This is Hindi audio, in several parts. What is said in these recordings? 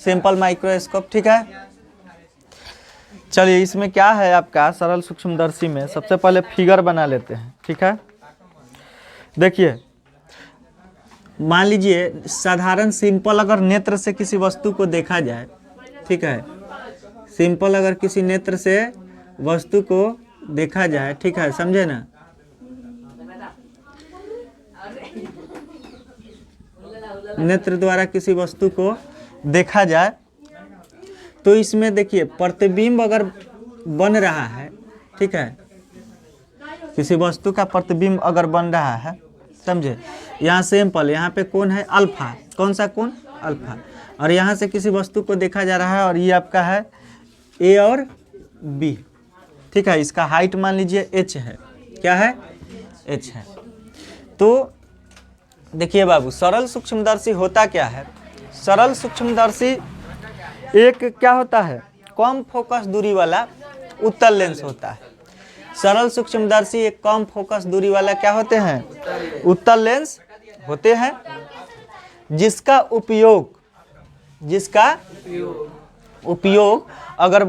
Simple microscope. ठीक है, चलिए इसमें क्या है आपका सरल सूक्ष्मदर्शी में सबसे पहले फिगर बना लेते हैं। ठीक है, देखिए मान लीजिए साधारण सिंपल अगर नेत्र से किसी वस्तु को देखा जाए, ठीक है, सिंपल अगर किसी नेत्र से वस्तु को देखा जाए, ठीक है, समझे ना, नेत्र द्वारा किसी वस्तु को देखा जाए तो इसमें देखिए प्रतिबिंब अगर बन रहा है, ठीक है, किसी वस्तु का प्रतिबिंब अगर बन रहा है, समझे, यहाँ सैंपल, यहाँ पे कौन है अल्फा, कौन सा कौन अल्फा, और यहाँ से किसी वस्तु को देखा जा रहा है और ये आपका है ए और बी। ठीक है, इसका हाइट मान लीजिए h है, क्या है h है। तो देखिए बाबू सरल सूक्ष्मदर्शी होता क्या है, सरल सूक्ष्मदर्शी एक क्या होता है कम फोकस दूरी वाला उत्तल लेंस होता है। सरल सूक्ष्मदर्शी एक कम फोकस दूरी वाला क्या होते हैं उत्तल लेंस होते हैं, जिसका उपयोग अगर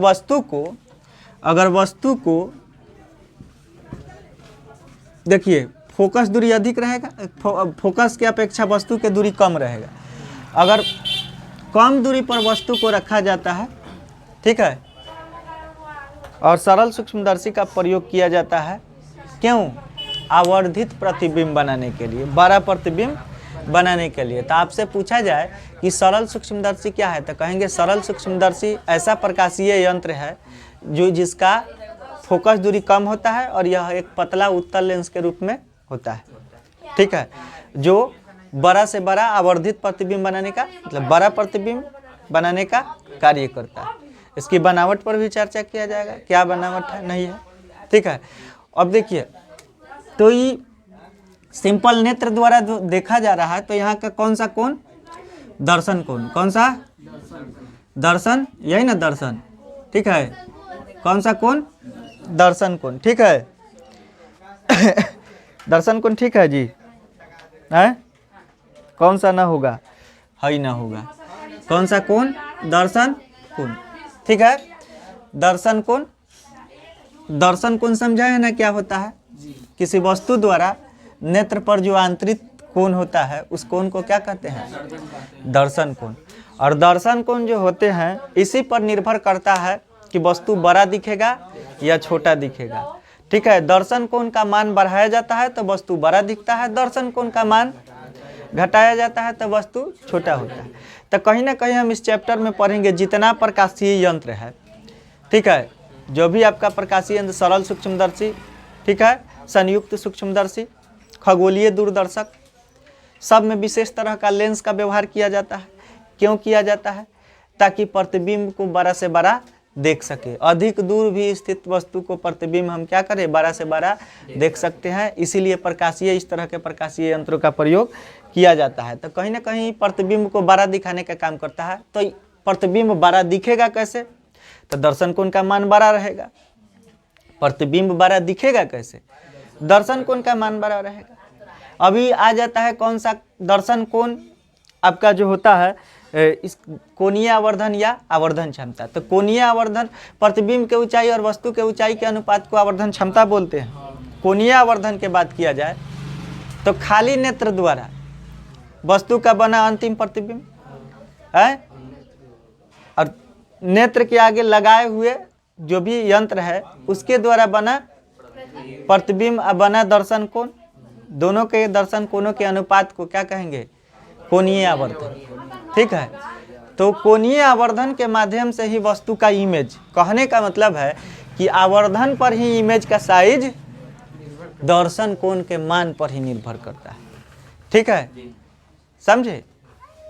वस्तु को देखिए फोकस दूरी अधिक रहेगा, फोकस की अपेक्षा वस्तु की दूरी कम रहेगा, अगर कम दूरी पर वस्तु को रखा जाता है, ठीक है, और सरल सूक्ष्मदर्शी का प्रयोग किया जाता है, क्यों, आवर्धित प्रतिबिंब बनाने के लिए, बड़ा प्रतिबिंब बनाने के लिए। तो आपसे पूछा जाए कि सरल सूक्ष्मदर्शी क्या है, तो कहेंगे सरल सूक्ष्मदर्शी ऐसा प्रकाशीय यंत्र है जो जिसका फोकस दूरी कम होता है और यह एक पतला उत्तल लेंस के रूप में होता है। ठीक है, जो बड़ा से बड़ा आवर्धित प्रतिबिंब बनाने का मतलब बड़ा प्रतिबिंब बनाने का कार्य करता है। इसकी बनावट पर भी चर्चा किया जाएगा, क्या बनावट है नहीं है। ठीक है, अब देखिए तो ये सिंपल नेत्र द्वारा जो देखा जा रहा है, तो यहाँ का कौन सा कोण, दर्शन कोण, कौन सा दर्शन, यही ना दर्शन, ठीक है, कौन सा कोण, दर्शन कोण। ठीक है दर्शन कोण, ठीक है जी, है कौन सा ना होगा, है ना होगा, कौन सा कोण, दर्शन कोण। ठीक है, दर्शन कोण, दर्शन कोण समझा है ना क्या होता है, किसी वस्तु द्वारा नेत्र पर जो आंतरिक कोण होता है उस कोण को क्या कहते हैं, दर्शन कोण। और दर्शन कोण जो होते हैं इसी पर निर्भर करता है कि वस्तु बड़ा दिखेगा या छोटा दिखेगा। ठीक है, दर्शन कोण का मान बढ़ाया जाता है तो वस्तु बड़ा दिखता है, दर्शन कोण का मान घटाया जाता है तो वस्तु छोटा होता है। तो कहीं ना कहीं हम इस चैप्टर में पढ़ेंगे जितना प्रकाशीय यंत्र है, ठीक है, जो भी आपका प्रकाशीय यंत्र, सरल सूक्ष्मदर्शी, ठीक है, संयुक्त सूक्ष्मदर्शी, खगोलीय दूरदर्शक, सब में विशेष तरह का लेंस का व्यवहार किया जाता है। क्यों किया जाता है, ताकि प्रतिबिंब को बड़ा से बड़ा देख सके, अधिक दूर भी स्थित वस्तु को प्रतिबिंब हम क्या करें, बड़ा से बड़ा देख सकते हैं, इसीलिए प्रकाशीय इस तरह के प्रकाशीय यंत्रों का प्रयोग किया जाता है। तो कहीं ना कहीं प्रतिबिंब को बड़ा दिखाने का काम करता है। तो प्रतिबिंब बड़ा दिखेगा कैसे, तो दर्शन कोण का मान बड़ा रहेगा। प्रतिबिंब बड़ा दिखेगा कैसे, दर्शन कोण का मान बड़ा रहेगा। अभी आ जाता है कौन सा, दर्शन कोण आपका जो होता है इस कोणीय आवर्धन या आवर्धन क्षमता। तो कोणीय आवर्धन प्रतिबिंब के ऊंचाई और वस्तु के ऊंचाई के अनुपात को आवर्धन क्षमता बोलते हैं। कोणीय आवर्धन के बात किया जाए तो खाली नेत्र द्वारा वस्तु का बना अंतिम प्रतिबिंब है, और नेत्र के आगे लगाए हुए जो भी यंत्र है उसके द्वारा बना प्रतिबिंब बना दर्शन कोण, दोनों के दर्शन कोणों के अनुपात को क्या कहेंगे, कोणीय आवर्धन। ठीक है, तो कोणीय आवर्धन के माध्यम से ही वस्तु का इमेज, कहने का मतलब है कि आवर्धन पर ही इमेज का साइज दर्शन कोण के मान पर ही निर्भर करता है। ठीक है, समझे,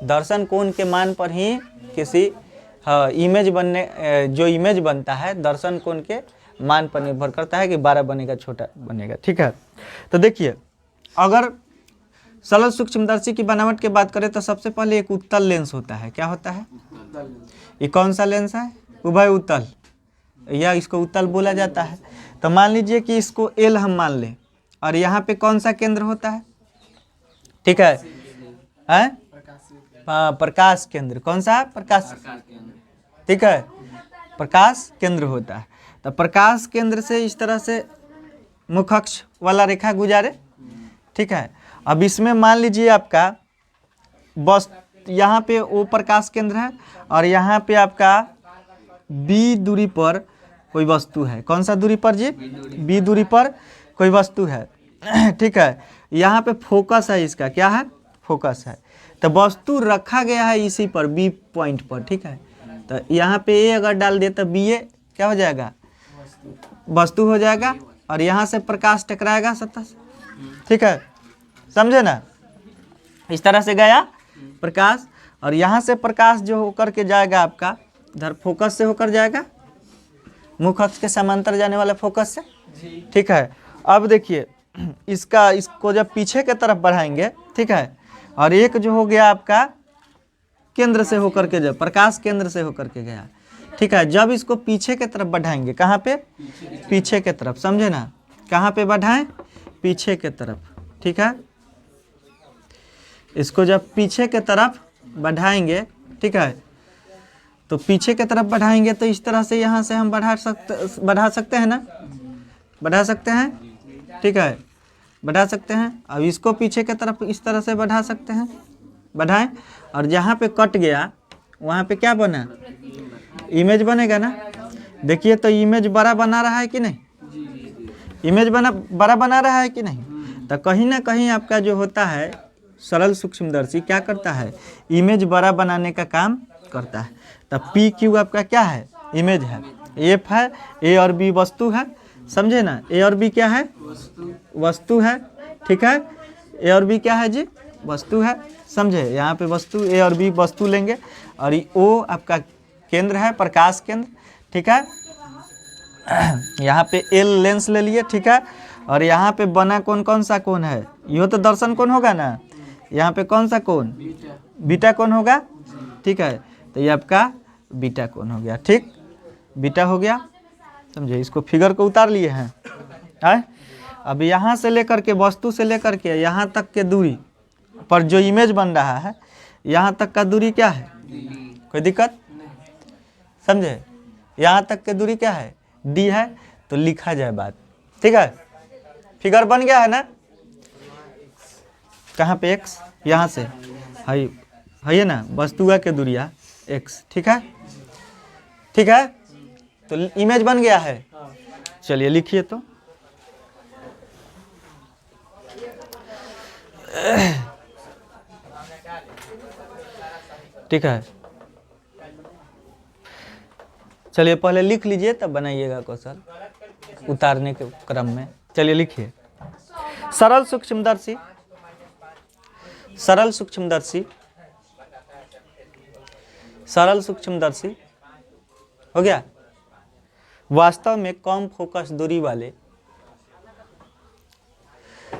दर्शन कोण के मान पर ही किसी इमेज बनने, जो इमेज बनता है दर्शन कोण के मान पर निर्भर करता है कि बड़ा बनेगा छोटा बनेगा। ठीक है, तो देखिए अगर सरल सूक्ष्मदर्शी की बनावट की बात करें तो सबसे पहले एक उत्तल लेंस होता है। क्या होता है, ये कौन सा लेंस है, उभय उत्तल, या इसको उत्तल बोला जाता है। तो मान लीजिए कि इसको एल हम मान लें और यहाँ पे कौन सा केंद्र होता है, ठीक है, प्रकाश केंद्र। कौन सा? प्रकाश, ठीक है, प्रकाश केंद्र होता है। तो प्रकाश केंद्र से इस तरह से मुख अक्ष वाला रेखा गुजारे, ठीक है। अब इसमें मान लीजिए आपका बस यहाँ पे वो प्रकाश केंद्र है और यहाँ पे आपका बी दूरी पर कोई वस्तु है। कौन सा दूरी पर जी? बी दूरी पर कोई वस्तु है, ठीक है। यहाँ पे फोकस है, इसका क्या है? फोकस है। तो वस्तु रखा गया है इसी पर, बी पॉइंट पर, ठीक है। तो यहाँ पे ए अगर डाल दे तो बी ए क्या हो जाएगा? वस्तु हो जाएगा और यहाँ से प्रकाश टकराएगा सतह से, ठीक है, समझे ना। इस तरह से गया प्रकाश और यहाँ से प्रकाश जो होकर के जाएगा आपका इधर फोकस से होकर जाएगा, मुख अक्ष के समांतर जाने वाले फोकस से, ठीक है। अब देखिए इसको जब पीछे के तरफ बढ़ाएंगे, ठीक है, और एक जो हो गया आपका केंद्र से होकर के, जब प्रकाश केंद्र से होकर के गया, ठीक है, जब इसको पीछे के तरफ बढ़ाएंगे, कहाँ पे? पीछे के तरफ, समझे ना। कहाँ पे बढ़ाएं? पीछे के तरफ, ठीक है। इसको जब पीछे के तरफ बढ़ाएंगे, ठीक है, तो पीछे के तरफ बढ़ाएंगे तो इस तरह से यहाँ से हम बढ़ा सकते हैं ना, बढ़ा सकते हैं, ठीक है, बढ़ा सकते हैं। अब इसको पीछे के तरफ इस तरह से बढ़ा सकते हैं, बढ़ाएं, और जहाँ पे कट गया वहाँ पे क्या बना? इमेज बनेगा ना। देखिए तो इमेज बड़ा बना रहा है कि नहीं? इमेज बड़ा बना रहा है कि नहीं? तो कहीं ना कहीं आपका जो होता है सरल सूक्ष्मदर्शी क्या करता है? इमेज बड़ा बनाने का काम करता है। तो पी क्यू आपका क्या है? इमेज है। एफ है, ए और बी वस्तु है, समझे ना। ए और बी क्या है? वस्तु है, ठीक है। ए और बी क्या है जी? वस्तु है, समझे। यहाँ पे वस्तु ए और बी वस्तु लेंगे और ओ आपका केंद्र है, प्रकाश केंद्र, ठीक है। यहाँ पे एल लेंस ले लिए, ठीक है। और यहाँ पे बना कौन कौन सा कोण है? यो तो दर्शन कोण होगा ना। यहाँ पे कौन सा कोण? बीटा कोण होगा, ठीक है। तो ये आपका बीटा कोण हो गया, ठीक, बीटा हो गया, समझे। इसको फिगर को उतार लिए हैं, है। अब यहाँ से लेकर के, वस्तु से लेकर के यहाँ तक के दूरी पर जो इमेज बन रहा है, यहाँ तक का दूरी क्या है? कोई दिक्कत? समझे। यहाँ तक की दूरी क्या है? डी है। तो लिखा जाए बात, ठीक है। फिगर बन गया है ना। कहाँ पे एक्स? यहाँ से है ना, वस्तुआ के दूरिया एक्स, ठीक है, ठीक है। तो इमेज बन गया है। चलिए लिखिए तो। ठीक है, चलिए पहले लिख लीजिए तब बनाइएगा क्वेश्चन उतारने के क्रम में। चलिए लिखिए। सरल सूक्ष्मदर्शी, सरल सूक्ष्मदर्शी, सरल सूक्ष्मदर्शी हो गया। वास्तव में कम फोकस दूरी वाले,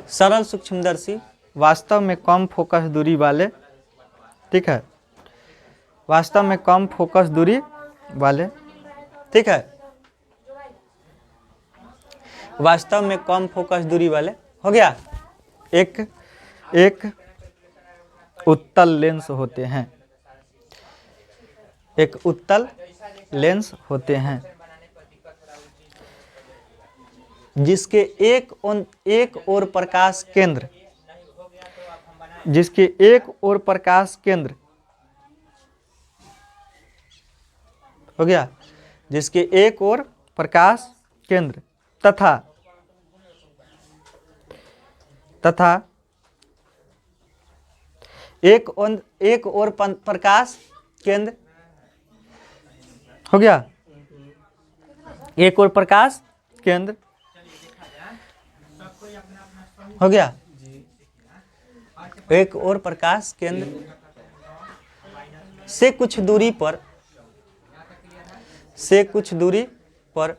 सरल सूक्ष्मदर्शी वास्तव में कम फोकस दूरी वाले, ठीक है, वास्तव में कम फोकस दूरी वाले, ठीक है, वास्तव में कम फोकस दूरी वाले हो गया। एक उत्तल लेंस होते हैं, एक उत्तल लेंस होते हैं जिसके एक ओर प्रकाश केंद्र, जिसके एक ओर प्रकाश केंद्र हो गया, जिसके एक ओर प्रकाश केंद्र तथा एक ओर प्रकाश केंद्र हो गया, एक ओर प्रकाश केंद्र हो गया, एक ओर प्रकाश केंद्र से कुछ दूरी पर, से कुछ दूरी पर,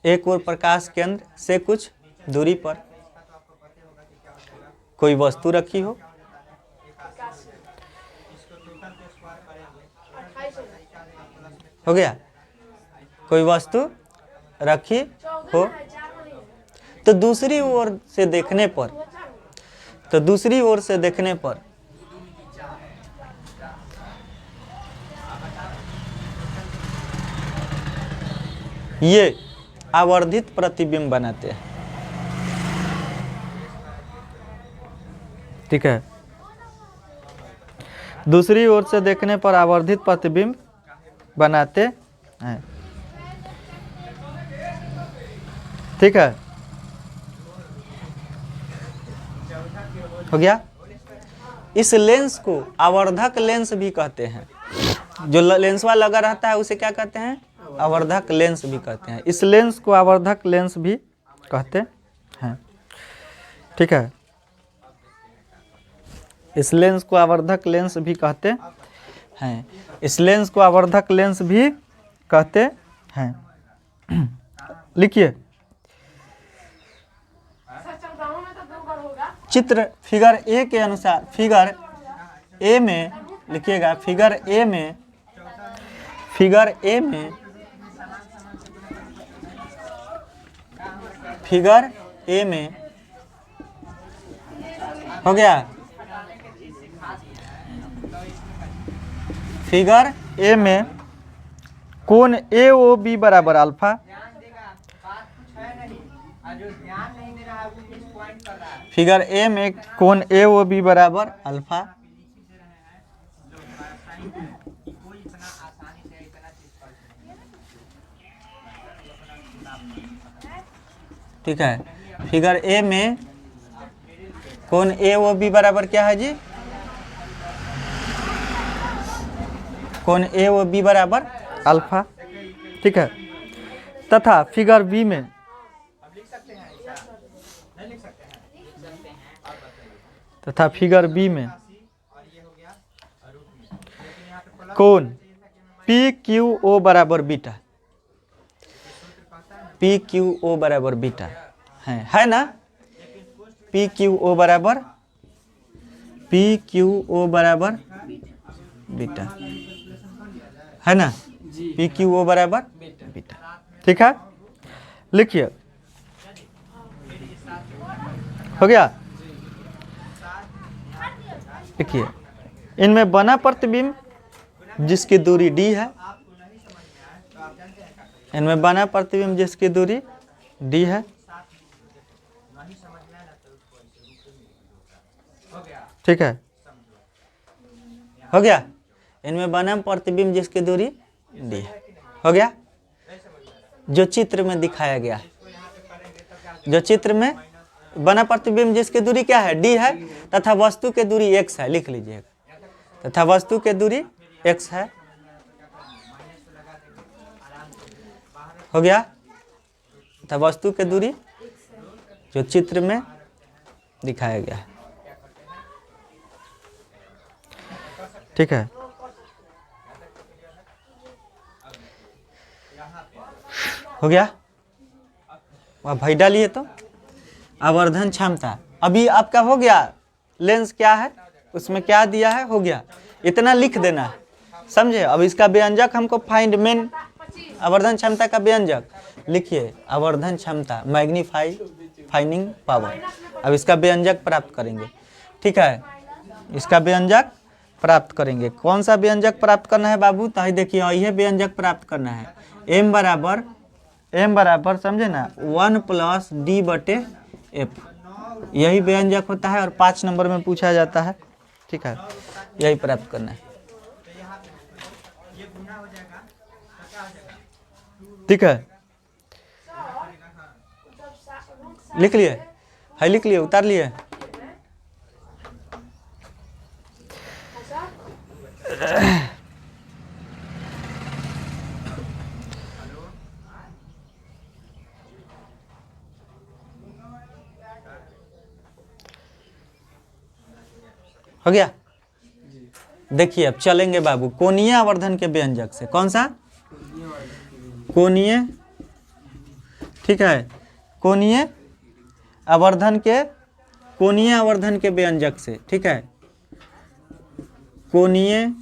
एक ओर प्रकाश केंद्र से कुछ दूरी पर कोई वस्तु रखी हो, हो गया, कोई वस्तु रखी हो, तो दूसरी ओर से देखने पर, तो दूसरी ओर से देखने पर ये आवर्धित प्रतिबिंब बनाते हैं। ठीक है, दूसरी ओर से देखने पर आवर्धित प्रतिबिंब बनाते हैं। ठीक है, हो गया। इस लेंस को आवर्धक लेंस भी कहते हैं। जो लेंसवा लगा रहता है उसे क्या कहते हैं? आवर्धक लेंस भी कहते हैं। इस लेंस को आवर्धक लेंस भी कहते हैं। ठीक है, इस लेंस को आवर्धक लेंस भी कहते हैं। इस लेंस को आवर्धक लेंस भी कहते हैं। लिखिए, चित्र फिगर ए के अनुसार, फिगर ए में लिखिएगा, फिगर ए में फिगर ए में हो गया। फिगर ए में कोण ए ओ बी बराबर अल्फा, फिगर ए में कोण ए ओ बी बराबर अल्फा, ठीक है। फिगर ए में कोण ए ओ बी बराबर क्या है जी? कोण ए ओ बी बराबर अल्फा। ठीक है, तथा फिगर बी में कोण पी क्यू ओ बराबर बीटा, पी क्यू ओ बराबर बीटा है ना? पी क्यू ओ बराबर बीटा है ना? पी क्यू ओ बराबर बीटा। ठीक है, लिखिए, हो गया। लिखिए, इनमें बना प्रतिबिंब जिसकी दूरी d है, इनमें बना प्रतिबिंब जिसकी दूरी d है। ठीक है, हो गया। इनमें बना प्रतिबिंब जिसकी दूरी d है, हो गया। जो चित्र में दिखाया गया, जो चित्र में बना प्रतिबिंब जिसकी दूरी क्या है? d है, तथा वस्तु की दूरी x है। लिख लीजिएगा, तथा वस्तु की दूरी x है। हो गया, तथा वस्तु की दूरी जो चित्र में दिखाया गया है। ठीक है, हो गया। वह भाई डालिए तो आवर्धन क्षमता अभी आपका हो गया। लेंस क्या है, उसमें क्या दिया है, हो गया। इतना लिख देना है, समझे? अब इसका व्यंजक हमको फाइंड, मेन आवर्धन क्षमता का व्यंजक लिखिए। आवर्धन क्षमता मैग्नीफाइंग पावर। अब इसका व्यंजक प्राप्त करेंगे। ठीक है, इसका व्यंजक प्राप्त करेंगे। कौन सा व्यंजक प्राप्त करना है बाबू? तो देखिए, यह व्यंजक प्राप्त करना है। m बराबर समझे ना 1 + d/f, यही व्यंजक होता है और 5 नंबर में पूछा जाता है। ठीक है, यही प्राप्त करना है। ठीक है, लिख लिए? है, लिख लिए, उतार लिए? हो गया। देखिए, अब चलेंगे बाबू कोणीय आवर्धन के व्यंजक से। कौन सा? कोणीय। ठीक है, कोणीय आवर्धन के व्यंजक से। ठीक है, कोणीय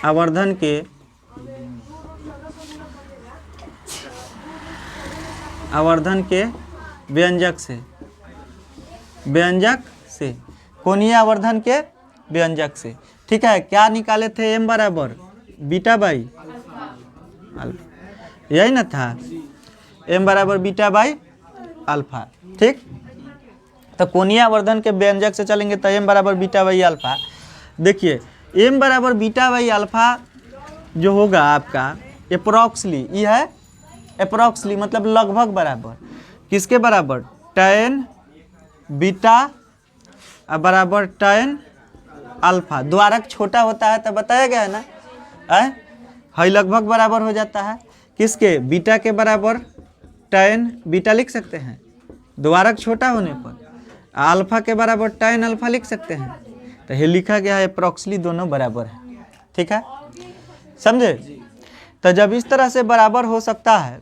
आवर्धन के व्यंजक से व्यंजक से, कोणीय आवर्धन के व्यंजक से। ठीक है, क्या निकाले थे? m बराबर बीटा बाई अल्फा, यही ना था, m बराबर बीटा बाई अल्फा। ठीक, तो कोणीय आवर्धन के व्यंजक से चलेंगे तो m बराबर बीटा बाई अल्फा। देखिए m बराबर बीटा बाई अल्फा जो होगा आपका अप्रोक्सली, ये है अप्रोक्सली मतलब लगभग बराबर, किसके बराबर? tan बीटा बराबर tan अल्फा। द्वारक छोटा होता है तो बताया गया है ना, है लगभग बराबर हो जाता है किसके? बीटा के बराबर tan बीटा लिख सकते हैं द्वारक छोटा होने पर, अल्फा के बराबर tan अल्फा लिख सकते हैं। तो ये लिखा गया है अप्रोक्सली दोनों बराबर है। ठीक है, समझे? तो जब इस तरह से बराबर हो सकता है,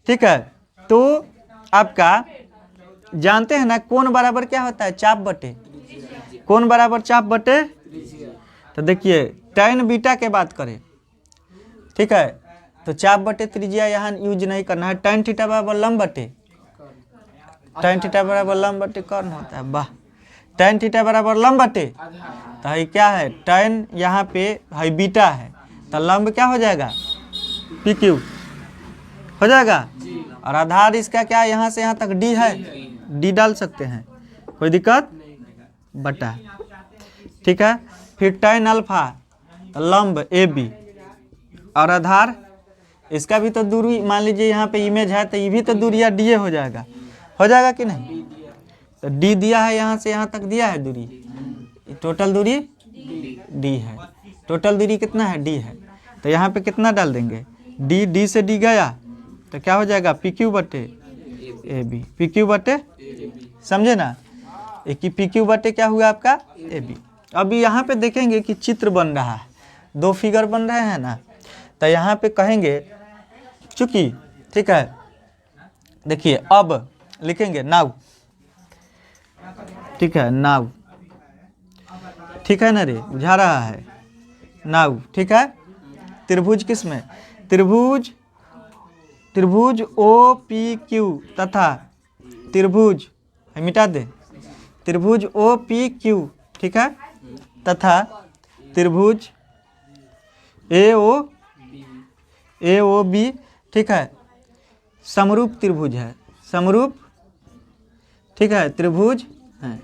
ठीक है, तो आपका जानते हैं ना कोण बराबर क्या होता है? चाप बटे, कोण बराबर चाप बटे। तो देखिए tan बीटा के बात करें, ठीक है, तो चाप बटे त्रिज्या यहाँ यूज नहीं करना है। tan थीटा बराबर लंब बटे, tan थीटा बराबर लंब बटे कौन होता है? वाह, tan थीटा बराबर लंब बटे, तो है क्या है? tan यहाँ पे है बीटा है, तो लंब क्या हो जाएगा? पी क्यू हो जाएगा। और आधार इसका क्या है? यहाँ से यहाँ तक d है, d डाल सकते हैं, कोई दिक्कत? बटा, ठीक है। फिर tan अल्फा तो लंब ए बी, और आधार इसका भी तो दूरी, मान लीजिए यहाँ पे इमेज है तो ये भी तो दूरिया डी हो जाएगा, हो जाएगा कि नहीं? तो डी दिया है, यहाँ से यहाँ तक दिया है दूरी, टोटल दूरी डी है, टोटल दूरी कितना है? डी है। तो यहाँ पे कितना डाल देंगे? डी से डी गया तो क्या हो जाएगा? पी क्यू बटे ए बी, पी क्यू बटे, समझे ना? एक ही पी क्यू बटे क्या हुआ आपका? A B. अभी यहाँ पे देखेंगे कि चित्र बन रहा है, दो फिगर बन रहे हैं ना, तो यहाँ पे कहेंगे चूंकि, ठीक है, देखिए अब लिखेंगे नाउ, ठीक है, नाउ, ठीक है ना रे, बुझा रहा है नाउ, ठीक है। त्रिभुज किस में? त्रिभुज, त्रिभुज ओ पी क्यू तथा त्रिभुज, मिटा दे, त्रिभुज ओ पी क्यू, ठीक है, तथा त्रिभुज ए ओ बी, ठीक है, समरूप त्रिभुज है, समरूप, ठीक है, त्रिभुज है।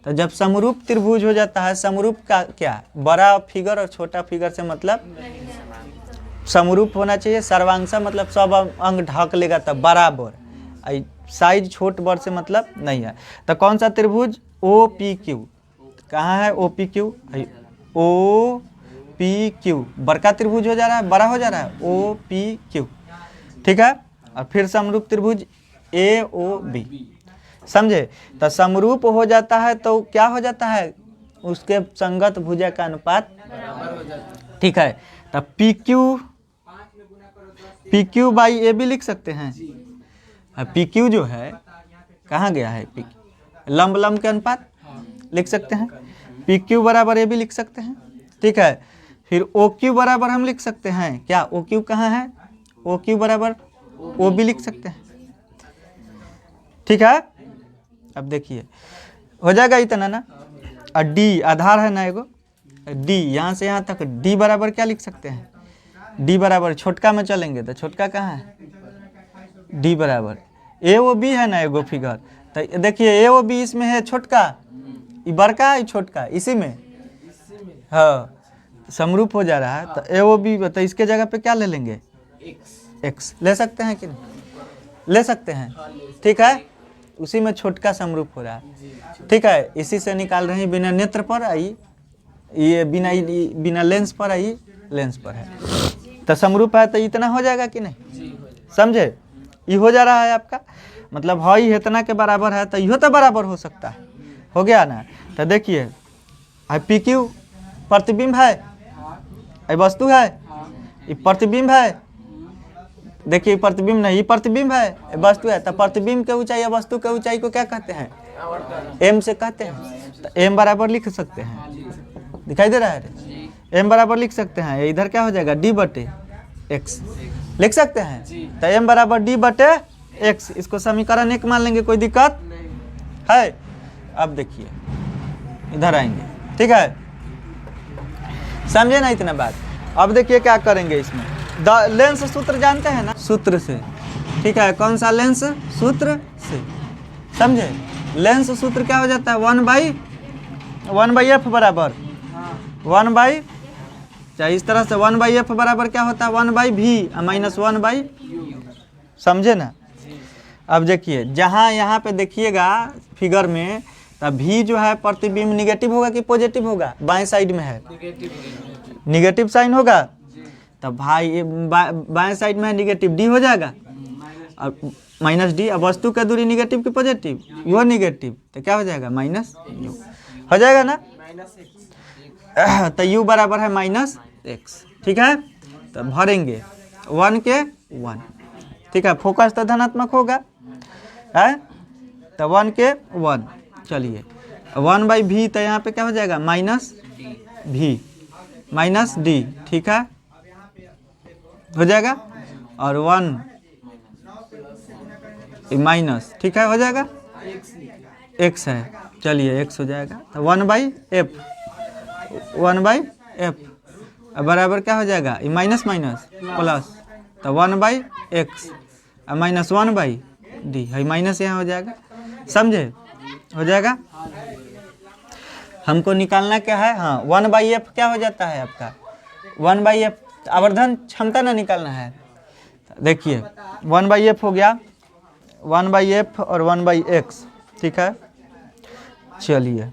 तो जब समरूप त्रिभुज हो जाता है, समरूप का क्या? बड़ा फिगर और छोटा फिगर से मतलब समरूप होना चाहिए, सर्वांशा मतलब सब अंग ढक लेगा तब बराबर, साइज छोट बड़ से मतलब नहीं है। तो कौन सा त्रिभुज? ओ पी क्यू, कहाँ है O P Q? O P Q, बड़का त्रिभुज हो जा रहा है, बड़ा हो जा रहा है, ओ पी क्यू, ठीक है। और फिर समरूप त्रिभुज ए ओ बी, समझे? तो समरूप हो जाता है तो क्या हो जाता है? उसके संगत भुजा का अनुपात, ठीक है। तो P Q by A B लिख सकते हैं। पी क्यू जो है कहाँ गया है? पी लंब लंब के अनुपात लिख सकते हैं, पी क्यू बराबर ए बी लिख सकते हैं, ठीक है। फिर ओ क्यू बराबर हम लिख सकते हैं क्या? ओ क्यू कहाँ है? ओ क्यू बराबर ओ बी लिख सकते हैं, ठीक है। अब देखिए हो जाएगा इतना ना, और डी आधार है ना एगो, डी यहाँ से यहाँ तक, डी बराबर क्या लिख सकते हैं? डी बराबर छोटका में चलेंगे तो छोटका कहाँ है? डी बराबर ए ओ बी है ना एगो फिगर, तो देखिए ए ओ बी इसमें है छोटका, ये बड़का है छोटका, इसी में, हाँ, समरूप हो जा रहा है। तो ए ओ बी, तो इसके जगह पे क्या ले लेंगे? एक्स ले सकते हैं कि नहीं? ले सकते हैं, ठीक है। उसी में छोटका समरूप हो रहा है, ठीक है। इसी से निकाल रहे हैं, बिना नेत्र पर आई, ये बिना लेंस पर आई, लेंस पर है, तो समरूप है, तो इतना हो जाएगा कि नहीं? समझे? ये हो जा रहा है आपका, मतलब हई इतना के बराबर है, तो यह तो बराबर हो सकता है, हो गया ना। तो देखिए पी क्यू प्रतिबिंब है, ये वस्तु है, ये प्रतिबिंब है, देखिए प्रतिबिंब नहीं, ये प्रतिबिंब है, ये वस्तु है। तो प्रतिबिंब के ऊंचाई या वस्तु के ऊंचाई को क्या कहते हैं? एम से कहते हैं। तो एम बराबर लिख सकते हैं, दिखाई दे रहा है? एम बराबर लिख सकते हैं, इधर क्या हो जाएगा? डी बटे एक्स लिख सकते हैं। तो एम बराबर डी बटे एक्स, इसको समीकरण 1 मान लेंगे, कोई दिक्कत है? अब देखिए इधर आएंगे, ठीक है, समझे ना इतना बात। अब देखिए क्या करेंगे इसमें, लेंस सूत्र जानते हैं ना, सूत्र से, ठीक है, कौन सा लेंस सूत्र से, समझे। लेंस सूत्र क्या हो जाता है, 1/f बराबर 1/, चाहे इस तरह से 1/f बराबर क्या होता है 1/v माइनस 1/, समझे ना। अब देखिए जहाँ यहाँ पे देखिएगा फिगर में, तब v जो है प्रतिबिंब निगेटिव होगा कि पॉजिटिव होगा, बाएं साइड में है निगेटिव साइन होगा, तब भाई बाएं साइड में है निगेटिव, d हो जाएगा और माइनस d। अब वस्तु का दूरी निगेटिव की पॉजिटिव, वो निगेटिव, तो क्या हो जाएगा माइनस u हो जाएगा ना, तो u बराबर है -x, ठीक है। तो भरेंगे 1 के 1, ठीक है, फोकस तो धनात्मक होगा है, तो 1 के 1, चलिए 1/v, तो यहाँ पे क्या हो जाएगा -v माइनस d, ठीक है, हो जाएगा, और 1 माइनस, ठीक है, हो जाएगा, x है, चलिए x हो जाएगा, तो 1/f बराबर क्या हो जाएगा, माइनस माइनस प्लस, तो 1/x माइनस 1/d है, माइनस यहाँ हो जाएगा, समझे, हो जाएगा। हमको निकालना क्या है, हाँ 1/f क्या हो जाता है आपका, 1/f आवर्धन क्षमता ना निकालना है। देखिए 1/f हो गया, 1/f और 1/x, ठीक है, चलिए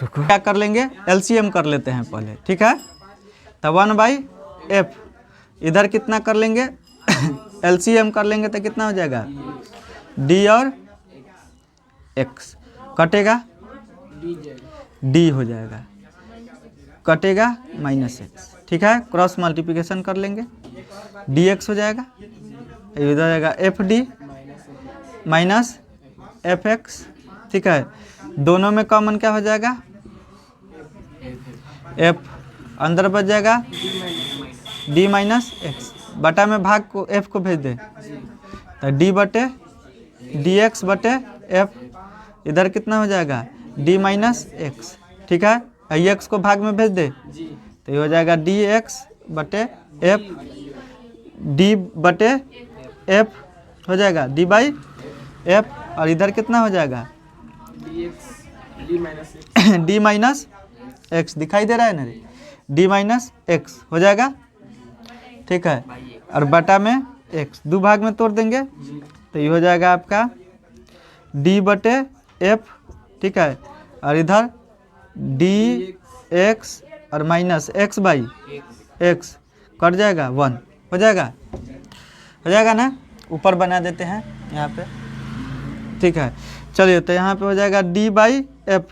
रुको क्या कर लेंगे, एलसीएम कर लेते हैं पहले, ठीक है। तो 1/f इधर कितना कर लेंगे एलसीएम कर लेंगे तो कितना हो जाएगा, d और x कटेगा, d हो जाएगा, कटेगा -x, ठीक है, क्रॉस मल्टीप्लिकेशन कर लेंगे, dx हो जाएगा, इधर जाएगा fd माइनस fx, ठीक है, दोनों में कॉमन क्या हो जाएगा, f अंदर बच जाएगा d माइनस x, बटा में भाग को f को भेज दे, तो d बटे dx बटे f, इधर कितना हो जाएगा d माइनस x, ठीक है, x को भाग में भेज दे, तो ये हो जाएगा dx बटे f, d बटे f हो जाएगा d/f, और इधर कितना हो जाएगा d माइनस x, दिखाई दे रहा है ना, d माइनस x हो जाएगा, ठीक है, और बटा में x, दो भाग में तोड़ देंगे, तो ये हो जाएगा आपका d बटे f, ठीक है, और इधर dx और माइनस x/x कट जाएगा 1, हो जाएगा ना, ऊपर बना देते हैं यहाँ पे, ठीक है, चलिए, तो यहाँ पे हो जाएगा d/f,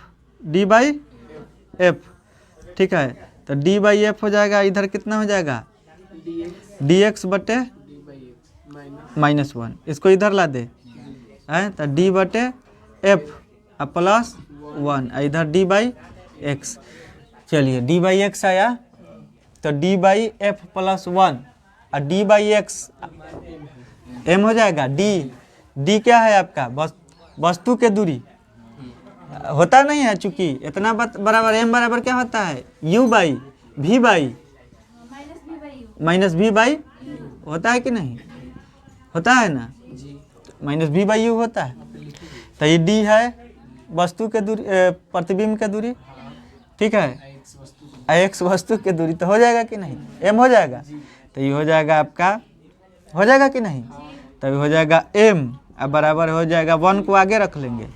ठीक है, तो d/f हो जाएगा, इधर कितना हो जाएगा dx बटे -1, इसको इधर ला दे है, तो d बटे f प्लस 1, इधर d/x, चलिए d/x आया, तो d/f प्लस 1 और d/x m हो जाएगा, d क्या है आपका, वस्तु के दूरी होता नहीं है, चूंकि इतना बराबर m बराबर क्या होता है u/v माइनस v/u होता है कि नहीं, होता है ना, -v/u होता है, तो ये d है वस्तु के दूरी, प्रतिबिंब के दूरी, ठीक है, x वस्तु के दूरी, तो हो जाएगा कि नहीं, m हो जाएगा, तो ये हो जाएगा आपका, हो जाएगा कि नहीं, तो ये हो जाएगा m, अब बराबर हो जाएगा 1 को आगे रख लेंगे,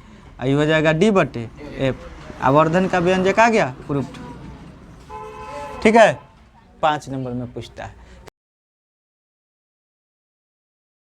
ये हो जाएगा d बटे f, आवर्धन का व्यंजक आ गया प्रूफ्ड, ठीक है, 5 नंबर में पूछता है।